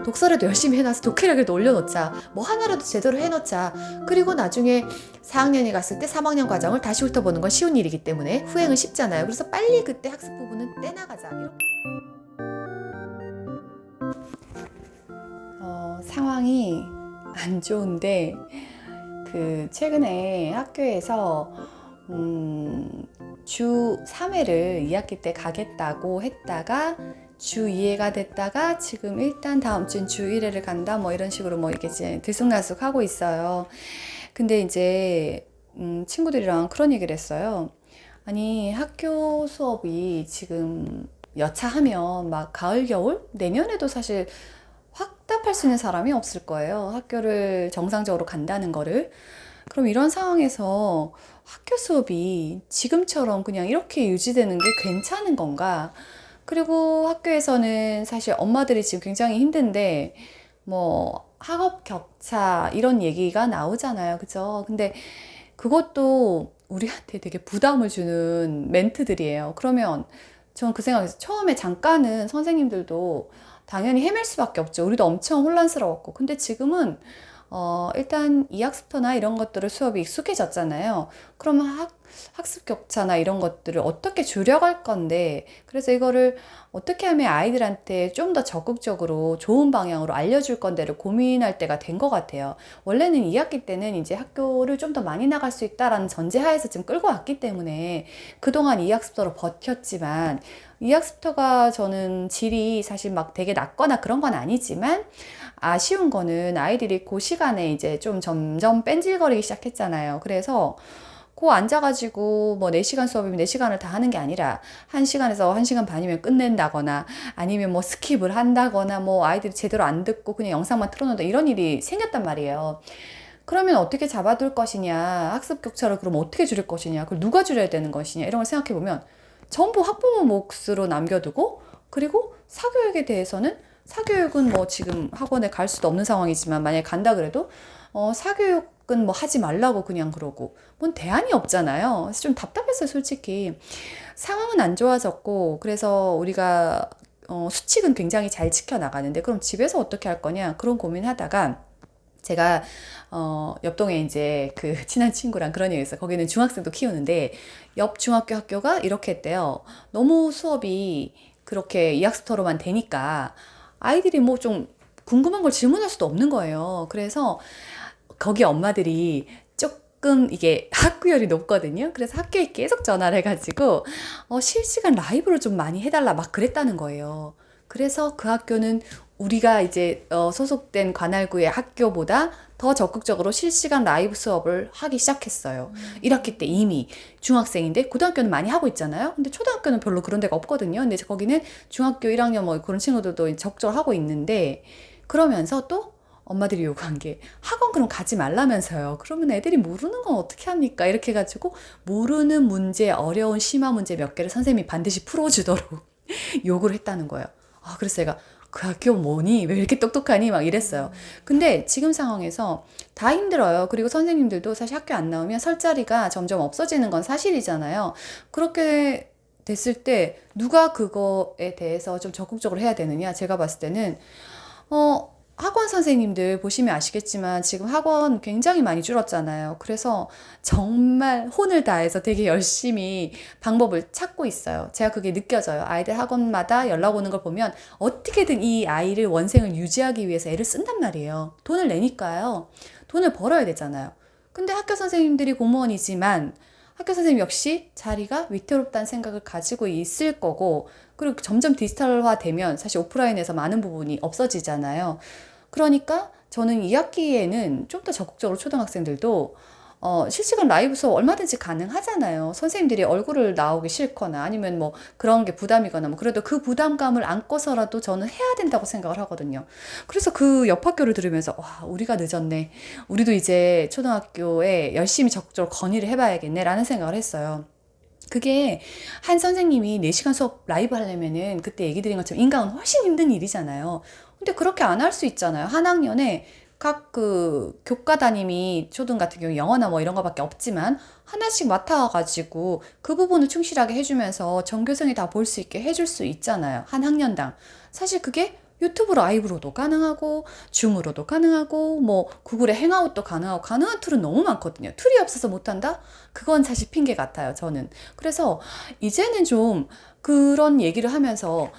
독서라도 열심히 해놔서 독해력을 올려놓자. 뭐 하나라도 제대로 해놓자. 그리고 나중에 4학년이 갔을 때 3학년 과정을 다시 훑어보는 건 쉬운 일이기 때문에 후행은 쉽잖아요. 그래서 빨리 그때 학습 부분은 떼나가자. 상황이 안 좋은데 최근에 학교에서 주 3회를 2학기 때 가겠다고 했다가 주 2회가 됐다가 지금 일단 다음 주엔 주 1회를 간다 뭐 이런 식으로 뭐 이렇게 이제 들쑥날쑥 하고 있어요. 근데 이제 친구들이랑 그런 얘기를 했어요. 아니 학교 수업이 지금 여차하면 막 가을 겨울 내년에도 사실 확답할 수 있는 사람이 없을 거예요. 학교를 정상적으로 간다는 거를. 그럼 이런 상황에서 학교 수업이 지금처럼 그냥 이렇게 유지되는 게 괜찮은 건가? 그리고 학교에서는 사실 엄마들이 지금 굉장히 힘든데 뭐 학업 격차 이런 얘기가 나오잖아요. 그죠? 근데 그것도 우리한테 되게 부담을 주는 멘트들이에요. 그러면 전 그 생각에서 처음에 잠깐은 선생님들도 당연히 헤맬 수밖에 없죠. 우리도 엄청 혼란스러웠고. 근데 지금은 일단 이학습터나 이런 것들을 수업이 익숙해졌잖아요. 그러면 학습 격차나 이런 것들을 어떻게 줄여갈 건데, 그래서 이거를 어떻게 하면 아이들한테 좀 더 적극적으로 좋은 방향으로 알려줄 건데를 고민할 때가 된 것 같아요. 원래는 2학기 때는 이제 학교를 좀 더 많이 나갈 수 있다라는 전제하에서 지금 끌고 왔기 때문에 그동안 이학습터로 버텼지만, 이학습터가 저는 질이 사실 막 되게 낮거나 그런 건 아니지만 아쉬운 거는 아이들이 그 시간에 이제 좀 점점 뺀질거리기 시작했잖아요. 그래서 앉아가지고 뭐 4시간 수업이면 4시간을 다 하는 게 아니라 1시간에서 1시간 반이면 끝낸다거나 아니면 뭐 스킵을 한다거나 뭐 아이들이 제대로 안 듣고 그냥 영상만 틀어놓는다 이런 일이 생겼단 말이에요. 그러면 어떻게 잡아둘 것이냐, 학습 격차를 그럼 어떻게 줄일 것이냐, 그걸 누가 줄여야 되는 것이냐 이런 걸 생각해 보면 전부 학부모 몫으로 남겨두고, 그리고 사교육에 대해서는 사교육은 뭐 지금 학원에 갈 수도 없는 상황이지만 만약에 간다 그래도 사교육은 뭐 하지 말라고 그냥 그러고 뭔 대안이 없잖아요. 그래서 좀 답답했어요, 솔직히. 상황은 안 좋아졌고, 그래서 우리가 수칙은 굉장히 잘 지켜나가는데 그럼 집에서 어떻게 할 거냐 그런 고민하다가 제가 옆동에 이제 친한 친구랑 그런 얘기 했어요. 거기는 중학생도 키우는데 옆 중학교 학교가 이렇게 했대요. 너무 수업이 그렇게 이학스터로만 되니까 아이들이 뭐 좀 궁금한 걸 질문할 수도 없는 거예요. 그래서 거기 엄마들이 조금 이게 학구열이 높거든요. 그래서 학교에 계속 전화를 해가지고 실시간 라이브를 좀 많이 해달라 막 그랬다는 거예요. 그래서 그 학교는 우리가 이제 소속된 관할구의 학교보다 더 적극적으로 실시간 라이브 수업을 하기 시작했어요. 1학기 때 이미 중학생인데 고등학교는 많이 하고 있잖아요. 근데 초등학교는 별로 그런 데가 없거든요. 근데 거기는 중학교 1학년 뭐 그런 친구들도 적절 하고 있는데, 그러면서 또 엄마들이 요구한 게 학원 그럼 가지 말라면서요. 그러면 애들이 모르는 건 어떻게 합니까? 이렇게 해가지고 모르는 문제, 어려운 심화 문제 몇 개를 선생님이 반드시 풀어주도록 요구를 했다는 거예요. 그래서 제가 그 학교 뭐니? 왜 이렇게 똑똑하니? 막 이랬어요. 근데 지금 상황에서 다 힘들어요. 그리고 선생님들도 사실 학교 안 나오면 설 자리가 점점 없어지는 건 사실이잖아요. 그렇게 됐을 때 누가 그거에 대해서 좀 적극적으로 해야 되느냐? 제가 봤을 때는 학원 선생님들 보시면 아시겠지만 지금 학원 굉장히 많이 줄었잖아요. 그래서 정말 혼을 다해서 되게 열심히 방법을 찾고 있어요. 제가 그게 느껴져요. 아이들 학원마다 연락 오는 걸 보면 어떻게든 이 아이를 원생을 유지하기 위해서 애를 쓴단 말이에요. 돈을 내니까요. 돈을 벌어야 되잖아요. 근데 학교 선생님들이 공무원이지만 학교 선생님 역시 자리가 위태롭다는 생각을 가지고 있을 거고, 그리고 점점 디지털화 되면 사실 오프라인에서 많은 부분이 없어지잖아요. 그러니까 저는 2학기에는 좀 더 적극적으로 초등학생들도 실시간 라이브 수업 얼마든지 가능하잖아요. 선생님들이 얼굴을 나오기 싫거나 아니면 뭐 그런 게 부담이거나 뭐 그래도 그 부담감을 안고서라도 저는 해야 된다고 생각을 하거든요. 그래서 그 옆 학교를 들으면서 와, 우리가 늦었네. 우리도 이제 초등학교에 열심히 적극적으로 건의를 해봐야겠네 라는 생각을 했어요. 그게 한 선생님이 4시간 수업 라이브 하려면은 그때 얘기 드린 것처럼 인강은 훨씬 힘든 일이잖아요. 근데 그렇게 안 할 수 있잖아요. 한 학년에 각 교과 담임이 초등 같은 경우 영어나 뭐 이런 거밖에 없지만 하나씩 맡아가지고 그 부분을 충실하게 해주면서 전교생이 다 볼 수 있게 해줄 수 있잖아요. 한 학년당. 사실 그게 유튜브 라이브로도 가능하고 줌으로도 가능하고 뭐 구글의 행아웃도 가능하고 가능한 툴은 너무 많거든요. 툴이 없어서 못한다? 그건 사실 핑계 같아요, 저는. 그래서 이제는 좀 그런 얘기를 하면서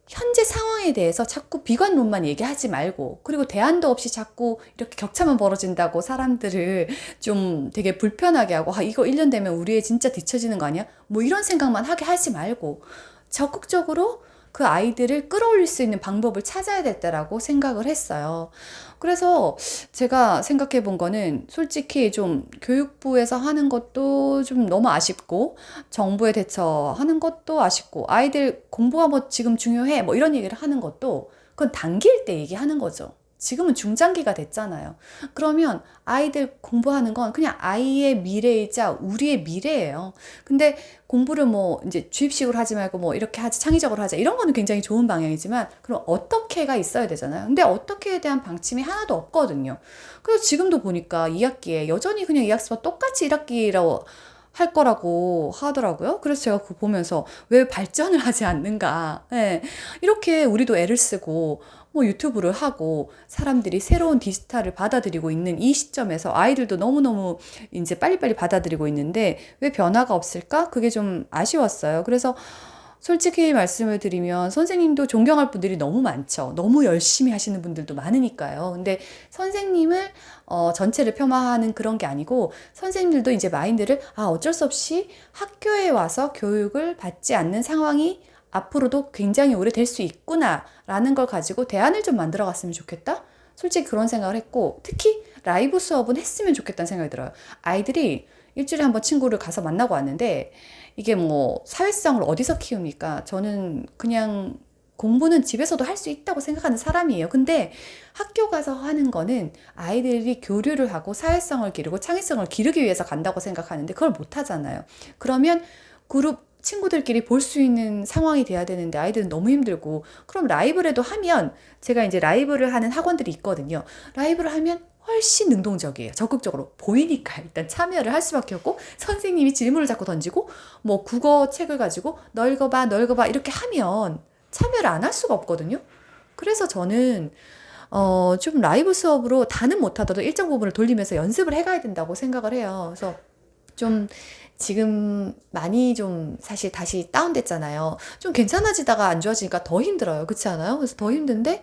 현재 상황에 대해서 자꾸 비관론만 얘기하지 말고, 그리고 대안도 없이 자꾸 이렇게 격차만 벌어진다고 사람들을 좀 되게 불편하게 하고, 아, 이거 1년 되면 우리 애 진짜 뒤처지는 거 아니야? 뭐 이런 생각만 하게 하지 말고 적극적으로 그 아이들을 끌어올릴 수 있는 방법을 찾아야 될 때라고 생각을 했어요. 그래서 제가 생각해 본 거는 솔직히 좀 교육부에서 하는 것도 좀 너무 아쉽고, 정부에 대처하는 것도 아쉽고, 아이들 공부가 뭐 지금 중요해 뭐 이런 얘기를 하는 것도 그건 당길 때 얘기하는 거죠. 지금은 중장기가 됐잖아요. 그러면 아이들 공부하는 건 그냥 아이의 미래이자 우리의 미래예요. 근데 공부를 뭐 이제 주입식으로 하지 말고 뭐 이렇게 하지, 창의적으로 하자, 이런 거는 굉장히 좋은 방향이지만, 그럼 어떻게가 있어야 되잖아요. 근데 어떻게에 대한 방침이 하나도 없거든요. 그래서 지금도 보니까 2학기에 여전히 그냥 2학기와 똑같이 1학기라고 할 거라고 하더라고요. 그래서 제가 그거 보면서 왜 발전을 하지 않는가. 예. 이렇게 우리도 애를 쓰고 뭐 유튜브를 하고 사람들이 새로운 디지털을 받아들이고 있는 이 시점에서 아이들도 너무너무 이제 빨리빨리 받아들이고 있는데 왜 변화가 없을까? 그게 좀 아쉬웠어요. 그래서 솔직히 말씀을 드리면 선생님도 존경할 분들이 너무 많죠. 너무 열심히 하시는 분들도 많으니까요. 근데 선생님을 전체를 폄하하는 그런 게 아니고, 선생님들도 이제 마인드를 어쩔 수 없이 학교에 와서 교육을 받지 않는 상황이 앞으로도 굉장히 오래될 수 있구나라는 걸 가지고 대안을 좀 만들어 갔으면 좋겠다. 솔직히 그런 생각을 했고, 특히 라이브 수업은 했으면 좋겠다는 생각이 들어요. 아이들이 일주일에 한 번 친구를 가서 만나고 왔는데 이게 뭐 사회성을 어디서 키웁니까? 저는 그냥 공부는 집에서도 할 수 있다고 생각하는 사람이에요. 근데 학교 가서 하는 거는 아이들이 교류를 하고 사회성을 기르고 창의성을 기르기 위해서 간다고 생각하는데 그걸 못 하잖아요. 그러면 그룹 친구들끼리 볼 수 있는 상황이 돼야 되는데 아이들은 너무 힘들고, 그럼 라이브라도 하면, 제가 이제 라이브를 하는 학원들이 있거든요. 라이브를 하면 훨씬 능동적이에요. 적극적으로 보이니까 일단 참여를 할 수밖에 없고, 선생님이 질문을 자꾸 던지고 뭐 국어 책을 가지고 너 읽어봐 너 읽어봐 이렇게 하면 참여를 안 할 수가 없거든요. 그래서 저는 좀 라이브 수업으로 다는 못하더라도 일정 부분을 돌리면서 연습을 해가야 된다고 생각을 해요. 그래서 좀 지금 많이 좀 사실 다시 다운됐잖아요. 좀 괜찮아지다가 안 좋아지니까 더 힘들어요. 그렇지 않아요? 그래서 더 힘든데,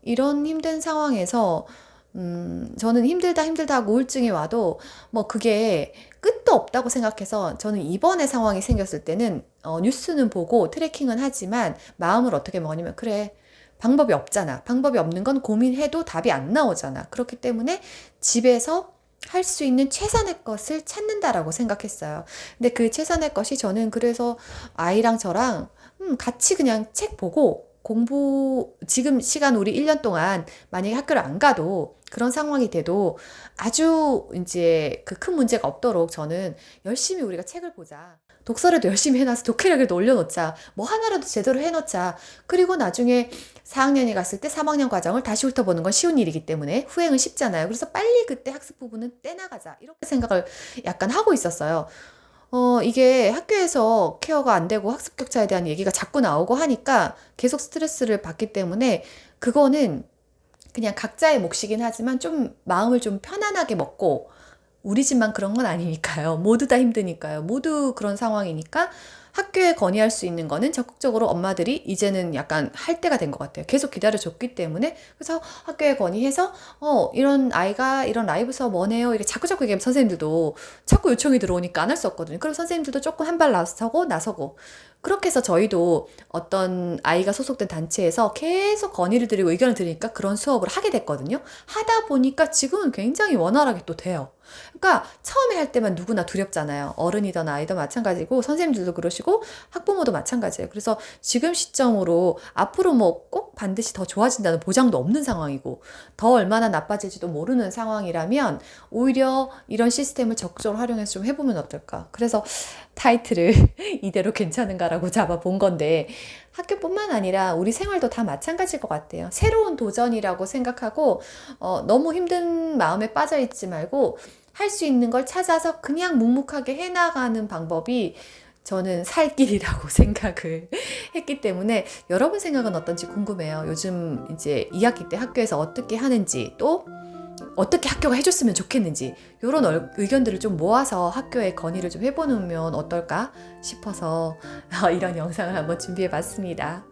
이런 힘든 상황에서 저는 힘들다 하고 우울증이 와도 뭐 그게 끝도 없다고 생각해서, 저는 이번에 상황이 생겼을 때는 뉴스는 보고 트래킹은 하지만 마음을 어떻게 먹었냐면, 그래, 방법이 없잖아. 방법이 없는 건 고민해도 답이 안 나오잖아. 그렇기 때문에 집에서 할 수 있는 최선의 것을 찾는다라고 생각했어요. 근데 그 최선의 것이, 저는 그래서 아이랑 저랑 같이 그냥 책 보고 공부, 지금 시간 우리 1년 동안 만약에 학교를 안 가도 그런 상황이 돼도 아주 이제 그 큰 문제가 없도록 저는 열심히 우리가 책을 보자. 독서라도 열심히 해놔서 독해력에도 올려놓자. 뭐 하나라도 제대로 해놓자. 그리고 나중에 4학년이 갔을 때 3학년 과정을 다시 훑어보는 건 쉬운 일이기 때문에 후행은 쉽잖아요. 그래서 빨리 그때 학습 부분은 떼나가자. 이렇게 생각을 약간 하고 있었어요. 이게 학교에서 케어가 안 되고 학습 격차에 대한 얘기가 자꾸 나오고 하니까 계속 스트레스를 받기 때문에, 그거는 그냥 각자의 몫이긴 하지만 좀 마음을 좀 편안하게 먹고, 우리 집만 그런 건 아니니까요. 모두 다 힘드니까요. 모두 그런 상황이니까 학교에 건의할 수 있는 거는 적극적으로 엄마들이 이제는 약간 할 때가 된 것 같아요. 계속 기다려줬기 때문에. 그래서 학교에 건의해서 이런 아이가 이런 라이브 수업 원해요. 이렇게 자꾸 얘기하면 선생님들도 자꾸 요청이 들어오니까 안 할 수 없거든요. 그럼 선생님들도 조금 한 발 나서고 그렇게 해서 저희도 어떤 아이가 소속된 단체에서 계속 건의를 드리고 의견을 드리니까 그런 수업을 하게 됐거든요. 하다 보니까 지금은 굉장히 원활하게 또 돼요. 그러니까 처음에 할 때만 누구나 두렵잖아요. 어른이든 아이든 마찬가지고 선생님들도 그러시고 학부모도 마찬가지예요. 그래서 지금 시점으로 앞으로 뭐 꼭 반드시 더 좋아진다는 보장도 없는 상황이고 더 얼마나 나빠질지도 모르는 상황이라면 오히려 이런 시스템을 적극적으로 활용해서 좀 해보면 어떨까. 그래서 타이틀을 이대로 괜찮은가라고 잡아본 건데, 학교뿐만 아니라 우리 생활도 다 마찬가지일 것 같아요. 새로운 도전이라고 생각하고 너무 힘든 마음에 빠져있지 말고 할 수 있는 걸 찾아서 그냥 묵묵하게 해나가는 방법이 저는 살 길이라고 생각을 했기 때문에 여러분 생각은 어떤지 궁금해요. 요즘 이제 2학기 때 학교에서 어떻게 하는지, 또 어떻게 학교가 해줬으면 좋겠는지, 이런 의견들을 좀 모아서 학교에 건의를 좀 해보면 어떨까 싶어서 이런 영상을 한번 준비해 봤습니다.